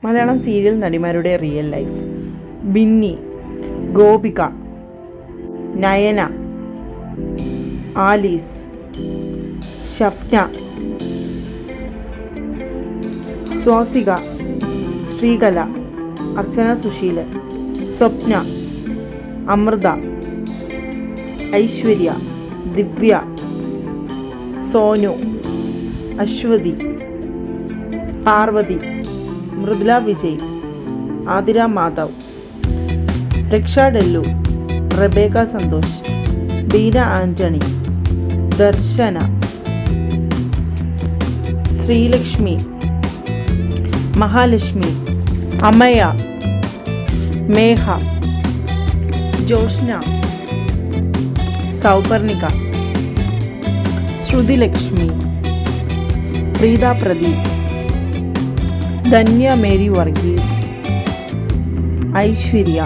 Malayalam serial നടിമാരുടെ real life. Binny, Gopika, Nayana, Alice, Shafna, Swasika, Sreekala, Archana Susheelan, Swapna, Amritha, Aishwarya, Divya, Sonu, Aswathy, Parvathy, Mridula Vijay, Athira Madhav, Raksha Dellu, Rebecca Santhosh, Beena Antony, Darshana, Sreelakshmi, Mahalakshmi, Amaya, Megha, Joshna, Souparnika, Sruthilakshmi, Preetha Pradeep, Dhanya Mary Varghese, Aishwarya,